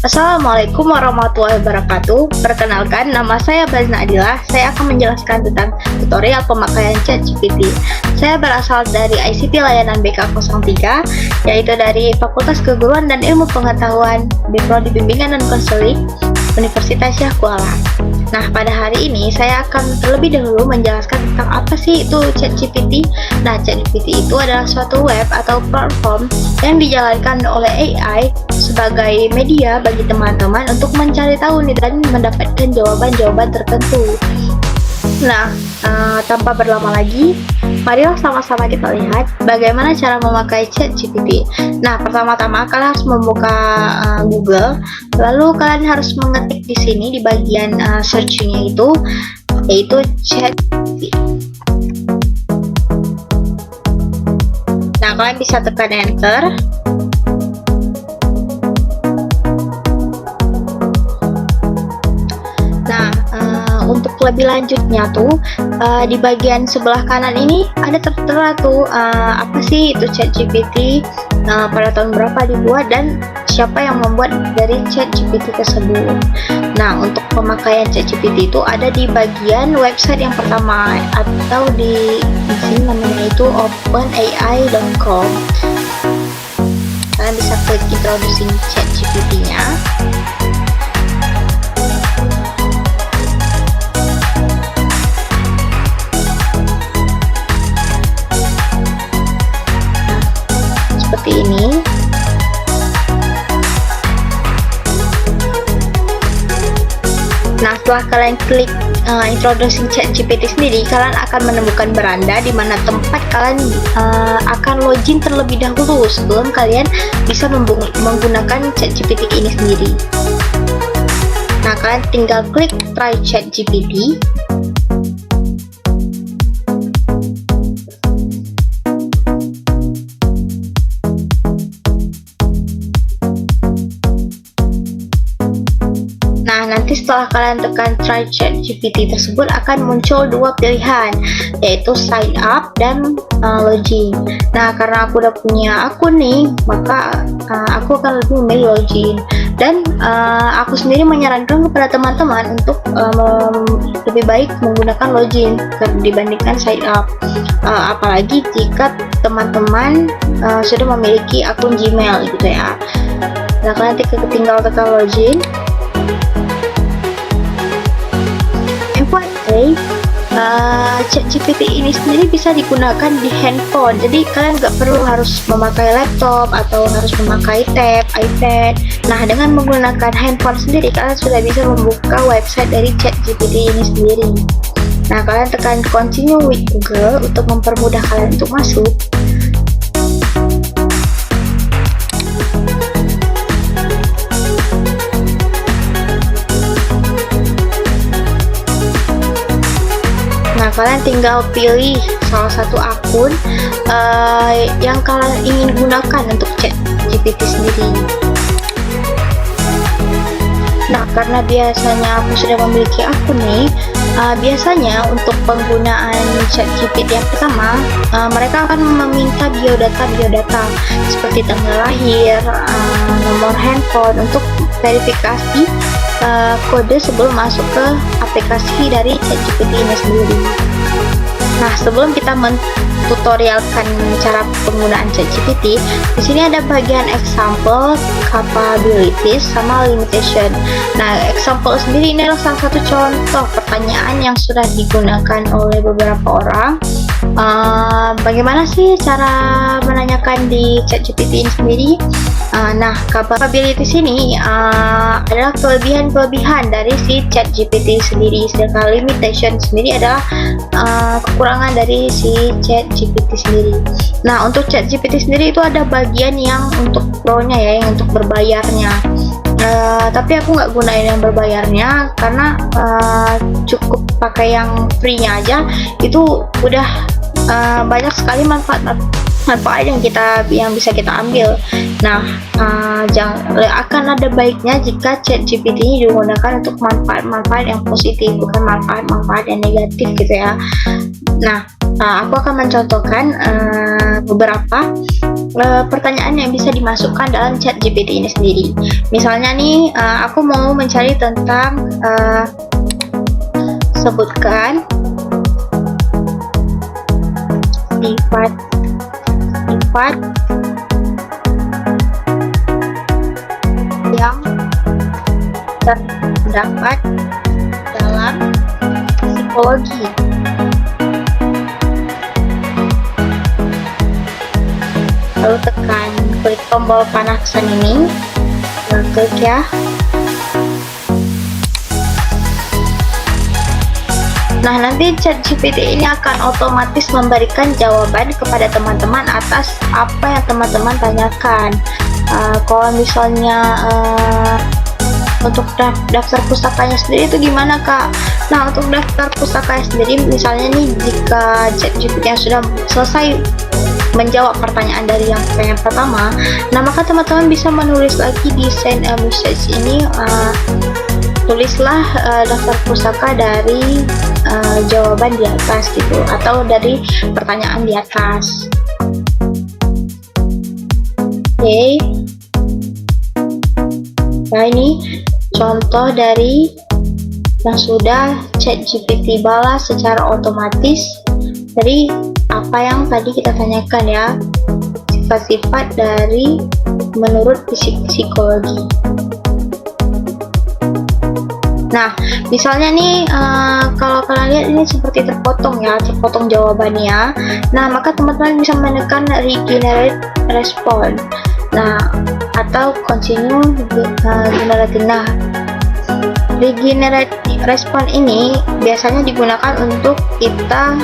Assalamualaikum warahmatullahi wabarakatuh. Perkenalkan, nama saya Bazna Adila. Saya akan menjelaskan tentang tutorial pemakaian ChatGPT. Saya berasal dari ICT Layanan BK03, yaitu dari Fakultas Keguruan dan Ilmu Pengetahuan di Prodi Bimbingan dan Konseling Universitas Syah Kuala. Nah, pada hari ini saya akan terlebih dahulu menjelaskan tentang apa sih itu ChatGPT. Nah, ChatGPT itu adalah suatu web atau platform yang dijalankan oleh AI sebagai media bagi teman-teman untuk mencari tahu dan mendapatkan jawaban-jawaban tertentu. Nah, tanpa berlama lagi, marilah sama-sama kita lihat bagaimana cara memakai ChatGPT. Nah, pertama-tama kalian harus membuka Google, lalu kalian harus mengetik di sini di bagian searching-nya itu, yaitu ChatGPT. Nah, kalian bisa tekan enter. Untuk lebih lanjutnya tuh di bagian sebelah kanan ini ada tertera tuh apa sih itu ChatGPT, pada tahun berapa dibuat dan siapa yang membuat dari ChatGPT tersebut. Nah, untuk pemakaian ChatGPT itu ada di bagian website yang pertama atau di sini namanya itu openai.com. Kalian bisa klik introducing ChatGPT-nya. Seperti ini. Nah, setelah kalian klik introducing ChatGPT sendiri, kalian akan menemukan beranda di mana tempat kalian akan login terlebih dahulu sebelum kalian bisa menggunakan ChatGPT ini sendiri. Nah, kalian tinggal klik try ChatGPT. Nah, nanti setelah kalian tekan try ChatGPT tersebut akan muncul dua pilihan, yaitu sign up dan login. Nah, karena aku udah punya akun nih, maka aku akan lebih memilih login. Dan aku sendiri menyarankan kepada teman-teman untuk lebih baik menggunakan login dibandingkan sign up. Apalagi jika teman-teman sudah memiliki akun Gmail gitu ya. Nah, kalian tinggal tekan login. ChatGPT ini sendiri bisa digunakan di handphone, jadi kalian nggak perlu harus memakai laptop atau harus memakai tab, iPad. Nah, dengan menggunakan handphone sendiri, kalian sudah bisa membuka website dari ChatGPT ini sendiri. Nah, kalian tekan continue with Google untuk mempermudah kalian untuk masuk. Nah, kalian tinggal pilih salah satu akun yang kalian ingin gunakan untuk ChatGPT sendiri. Nah, karena biasanya aku sudah memiliki akun nih, biasanya untuk penggunaan ChatGPT yang pertama, mereka akan meminta biodata seperti tanggal lahir, nomor handphone untuk verifikasi kode sebelum masuk ke aplikasi dari ChatGPT ini sendiri. Nah, sebelum kita mentutorialkan cara penggunaan ChatGPT, di sini ada bagian example, capabilities, sama limitation. Nah, example sendiri ini adalah salah satu contoh pertanyaan yang sudah digunakan oleh beberapa orang. Bagaimana sih cara menanyakan di ChatGPT ini sendiri? Nah, capabilities ini adalah kelebihan-kelebihan dari si ChatGPT sendiri, sedangkan limitation sendiri adalah kekurangan dari si ChatGPT sendiri. Nah, untuk ChatGPT sendiri itu ada bagian yang untuk pro-nya ya, yang untuk berbayarnya. Tapi aku nggak gunain yang berbayarnya karena cukup pakai yang free-nya aja. Itu udah banyak sekali manfaat yang bisa kita ambil. Nah, akan ada baiknya jika ChatGPT ini digunakan untuk manfaat-manfaat yang positif, bukan manfaat-manfaat yang negatif gitu ya. Nah, Aku akan mencontohkan beberapa pertanyaan yang bisa dimasukkan dalam chat GPT ini sendiri. Misalnya nih, aku mau mencari tentang sebutkan sifat yang terdapat dalam psikologi. Lalu tekan klik tombol panah kesan ini, klik ya. Nah, nanti chat GPT ini akan otomatis memberikan jawaban kepada teman-teman atas apa yang teman-teman tanyakan. Kalau misalnya untuk daftar pustakanya sendiri itu gimana, Kak? Nah, untuk daftar pustakanya sendiri, misalnya nih, jika chat GPT yang sudah selesai menjawab pertanyaan dari yang pertanyaan pertama, nah maka teman-teman bisa menulis lagi di send a message ini, tulislah daftar pustaka dari jawaban di atas gitu, atau dari pertanyaan di atas. Oke. Nah, ini contoh dari yang sudah ChatGPT balas secara otomatis dari apa yang tadi kita tanyakan ya, sifat-sifat dari menurut psikologi. Nah, misalnya nih, kalau kalian lihat ini seperti terpotong ya, terpotong jawabannya. Nah, maka teman-teman bisa menekan regenerate response. Nah, atau continue generate. Nah, regenerate response ini biasanya digunakan untuk kita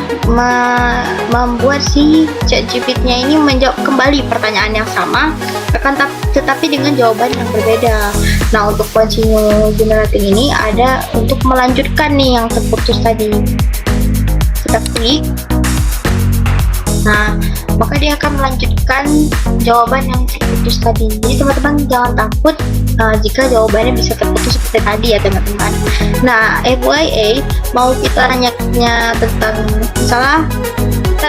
membuat si ChatGPT-nya ini menjawab kembali pertanyaan yang sama, tetapi dengan jawaban yang berbeda. Nah, untuk continue generating ini ada untuk melanjutkan nih yang terputus tadi. Kita klik. Nah, maka dia akan melanjutkan jawaban yang terputus tadi. Jadi teman-teman jangan takut jika jawabannya bisa terputus seperti tadi ya teman-teman. Nah, FYI, mau kita nanya tentang, misalnya kita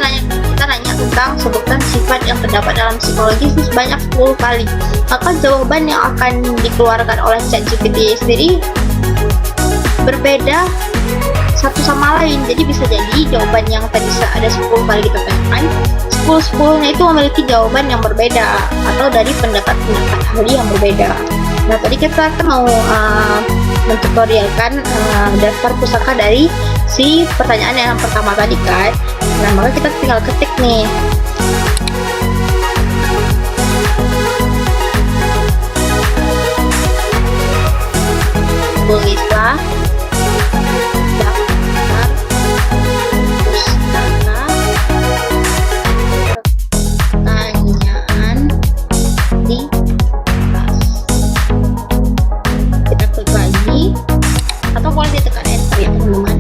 nanya tentang sebutkan sifat yang terdapat dalam psikologi sebanyak 10 kali, maka jawaban yang akan dikeluarkan oleh ChatGPT sendiri berbeda satu sama lain. Jadi bisa jadi jawaban yang tadi ada 10 kali kita tanyakan, 10-10-nya itu memiliki jawaban yang berbeda atau dari pendapat-pendapat ahli yang berbeda. Nah, tadi kita mau mentutorialkan daftar pusaka dari si pertanyaan yang pertama tadi kan. Nah, maka kita tinggal ketik nih. Tulislah daftar pustaka pertanyaan di atas. Kita klik lagi, atau boleh ditekan enter ya teman-teman.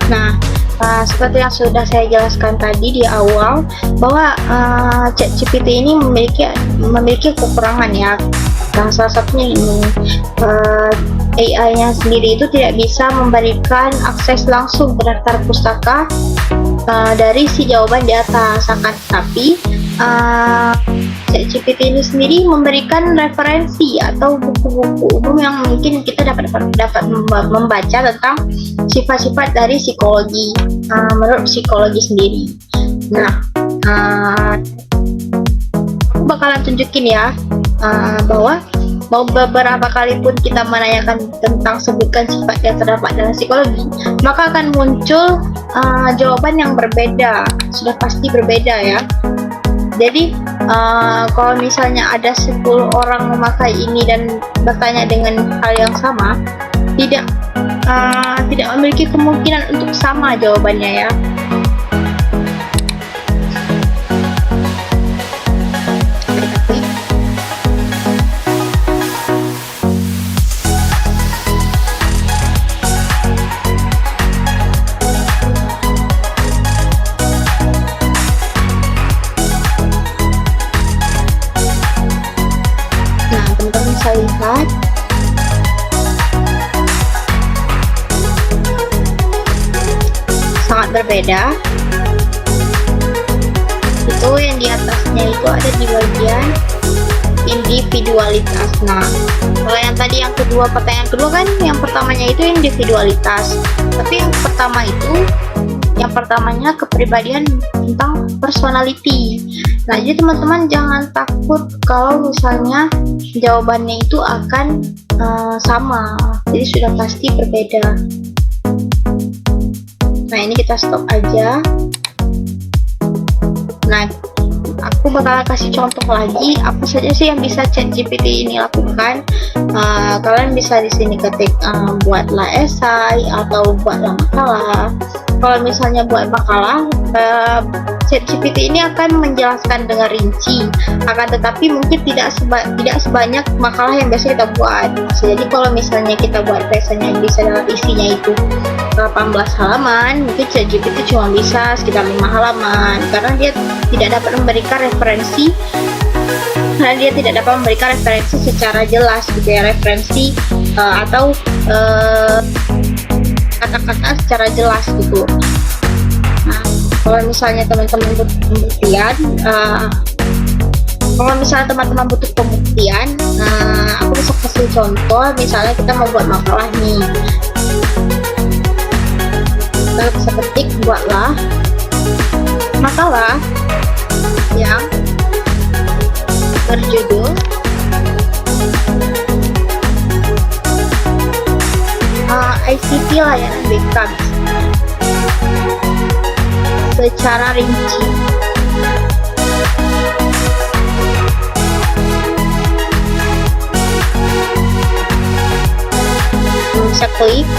Nah, seperti yang sudah saya jelaskan tadi di awal, bahwa ChatGPT ini memiliki kekurangan ya. Nah, salah satunya ini, AI-nya sendiri itu tidak bisa memberikan akses langsung ke daftar pustaka dari si jawaban di atas. Akan tetapi ChatGPT ini sendiri memberikan referensi atau buku-buku umum yang mungkin kita dapat membaca tentang sifat-sifat dari psikologi menurut psikologi sendiri. Nah, aku bakalan tunjukin ya, bahwa mau beberapa kali pun kita menanyakan tentang sebutkan sifat yang terdapat dalam psikologi, maka akan muncul jawaban yang berbeda, sudah pasti berbeda ya. Jadi kalau misalnya ada 10 orang memakai ini dan bertanya dengan hal yang sama, tidak memiliki kemungkinan untuk sama jawabannya ya. Nah, teman-teman bisa lihat sangat berbeda. Itu yang di atasnya itu ada di bagian individualitas. Nah, kalau yang tadi yang kedua, pertanyaan kedua kan yang pertamanya itu individualitas, tapi yang pertama itu yang pertamanya kepribadian tentang personality. Nah, jadi teman-teman jangan takut kalau misalnya jawabannya itu akan sama, jadi sudah pasti berbeda. Nah, ini kita stop aja. Nah, aku bakal kasih contoh lagi apa saja sih yang bisa ChatGPT ini lakukan. Kalian bisa di sini ketik buatlah esai atau buatlah makalah. Kalau misalnya buat makalah, ChatGPT ini akan menjelaskan dengan rinci, akan tetapi mungkin tidak sebanyak makalah yang biasa kita buat. Jadi kalau misalnya kita buat biasanya bisa dalam isinya itu 18 halaman, mungkin ChatGPT cuma bisa sekitar 5 halaman, karena dia tidak dapat memberikan referensi secara jelas gitu ya, referensi atau kata-kata secara jelas gitu. Nah, kalau misalnya teman-teman butuh pembuktian, aku bisa kasih contoh. Misalnya kita mau buat makalah nih, kita bisa ketik buatlah makalah yang berjudul ICT layanan backup secara rinci. Bisa klik.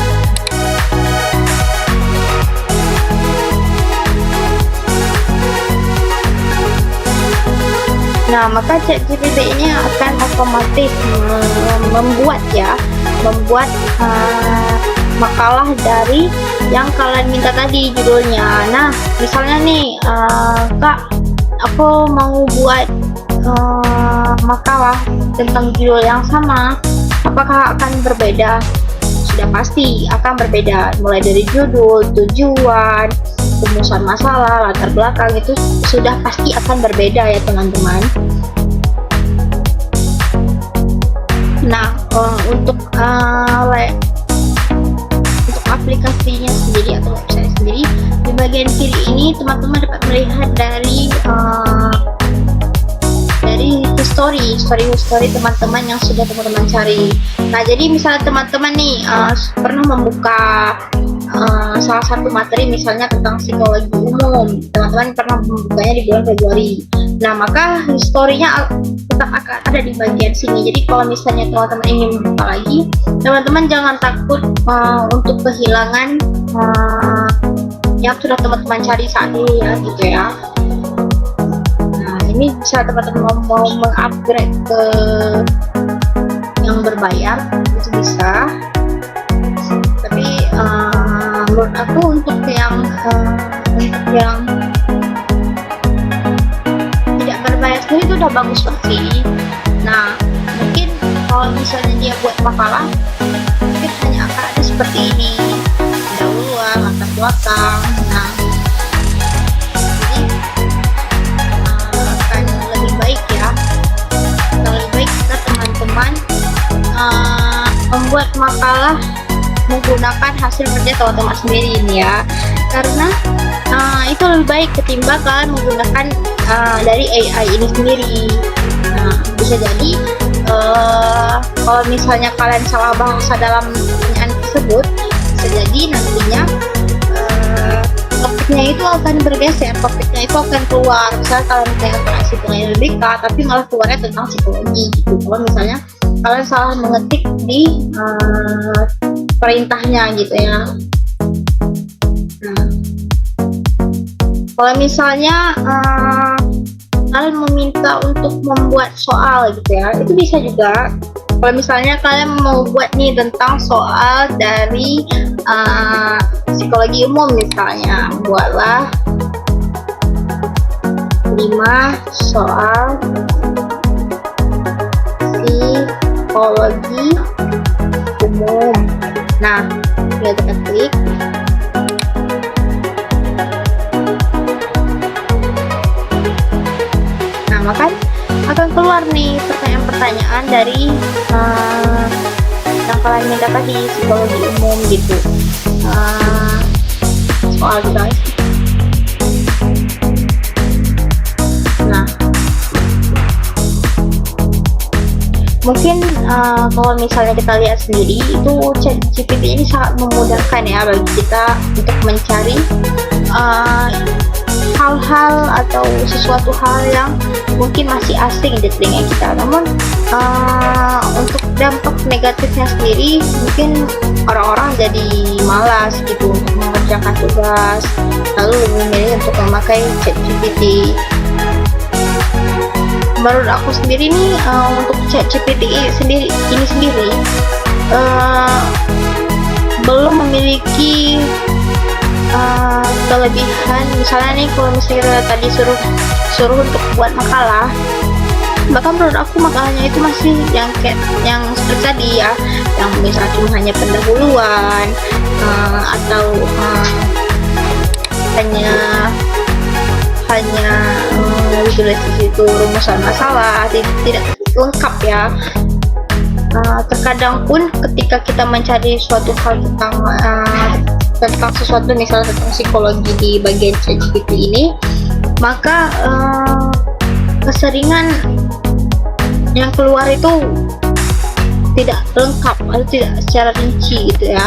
Nah, maka ChatGPT ini akan otomatis membuat makalah dari yang kalian minta tadi judulnya. Nah, misalnya nih, Kak, aku mau buat makalah tentang judul yang sama, apakah akan berbeda? Sudah pasti akan berbeda, mulai dari judul, tujuan, rumusan masalah, latar belakang, itu sudah pasti akan berbeda ya teman-teman. Nah, untuk aplikasinya sendiri atau website sendiri, di bagian kiri ini teman-teman dapat melihat dari history teman-teman yang sudah teman-teman cari. Nah, jadi misalnya teman-teman nih pernah membuka salah satu materi misalnya tentang psikologi umum, teman-teman pernah membukanya di bulan Februari. Nah, maka historinya tetap akan ada di bagian sini. Jadi kalau misalnya teman-teman ingin membuka lagi, teman-teman jangan takut untuk kehilangan yang sudah teman-teman cari saat ini ya, gitu ya. Nah, ini bisa teman-teman mau mengupgrade ke yang berbayar, itu bisa. Tapi menurut aku untuk yang tidak berbayar sendiri itu udah bagus banget sih. Nah, mungkin kalau misalnya dia buat makalah, mungkin hanya akan ada seperti ini, pendahuluan, latar belakang. Nah, jadi akan lebih baik ya, jika teman-teman membuat makalah menggunakan hasil kerja teman-teman sendiri ini ya, karena itu lebih baik ketimbang kalian menggunakan dari AI ini sendiri. Nah, bisa jadi kalau misalnya kalian salah bahasa dalam pertanyaan tersebut, bisa jadi nantinya topiknya itu akan bergeser, topiknya itu akan keluar. Misalnya kalian tentang psikologi LBK, tapi malah keluarnya tentang psikologi gitu. Kalau misalnya kalian salah mengetik di perintahnya gitu ya. Nah, kalau misalnya kalian meminta untuk membuat soal gitu ya, itu bisa juga. Kalau misalnya kalian mau buat nih tentang soal dari psikologi umum misalnya, buatlah 5 soal psikologi umum. Nah, tinggal kita klik. akan keluar nih pertanyaan-pertanyaan dari yang kalian minta tadi, psikologi umum gitu. Soal guys. Nah, mungkin kalau misalnya kita lihat sendiri, itu ChatGPT ini sangat memudahkan ya bagi kita untuk mencari hal-hal atau sesuatu hal yang mungkin masih asing di telinga kita. Namun untuk dampak negatifnya sendiri, mungkin orang-orang jadi malas gitu untuk mengerjakan tugas, lalu lebih memilih untuk memakai ChatGPT. Menurut aku sendiri nih, untuk ChatGPT ini sendiri belum memiliki kelebihan. Misalnya nih, kalau misalnya kita tadi suruh untuk buat makalah, bahkan menurut aku makalahnya itu masih yang seperti tadi ya, yang misalnya cuma hanya pendahuluan atau hanya visualisasi itu rumusan masalah, tidak lengkap ya. Terkadang pun ketika kita mencari suatu hal tentang sesuatu, misalnya tentang psikologi di bagian ChatGPT ini, maka keseringan yang keluar itu tidak lengkap atau tidak secara rinci gitu ya.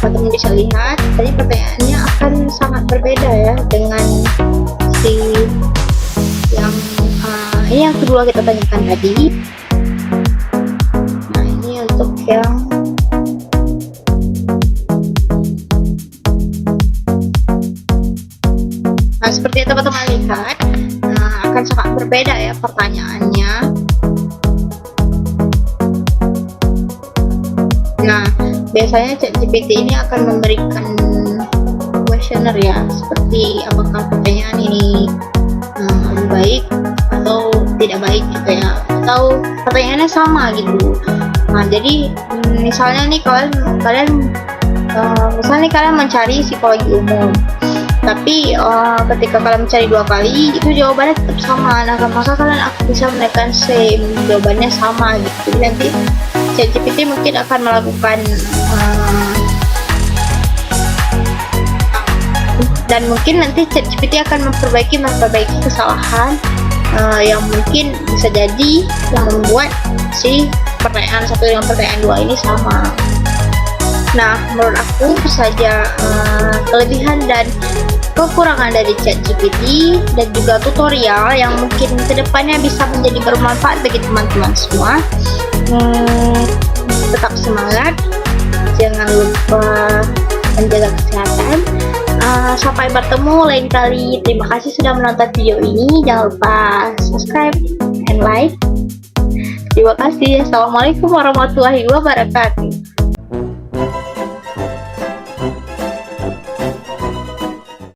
Teman-teman bisa lihat tadi pertanyaannya akan sangat berbeda ya dengan si yang ini yang kedua kita tanyakan tadi. Nah, ini untuk yang seperti yang teman-teman lihat, akan sangat berbeda ya pertanyaannya. Nah, biasanya ChatGPT ini akan memberikan questionnaire ya, seperti apakah pertanyaan ini lebih baik atau tidak baik gitu ya, atau pertanyaannya sama gitu. Nah, jadi misalnya nih kalian mencari psikologi umum, tapi ketika kalian mencari 2 kali itu jawabannya tetap sama. Nah, maka kalian akan bisa menekan same, jawabannya sama gitu. Jadi nanti ChatGPT mungkin akan melakukan dan mungkin nanti ChatGPT akan memperbaiki kesalahan yang mungkin bisa jadi yang membuat si pertanyaan 1 dengan pertanyaan 2 ini sama. Nah, menurut aku itu saja kelebihan dan kekurangan dari ChatGPT dan juga tutorial yang mungkin kedepannya bisa menjadi bermanfaat bagi teman-teman semua. Tetap semangat, jangan lupa menjaga kesehatan. Sampai bertemu lain kali. Terima kasih sudah menonton video ini. Jangan lupa subscribe and like. Terima kasih. Assalamualaikum warahmatullahi wabarakatuh.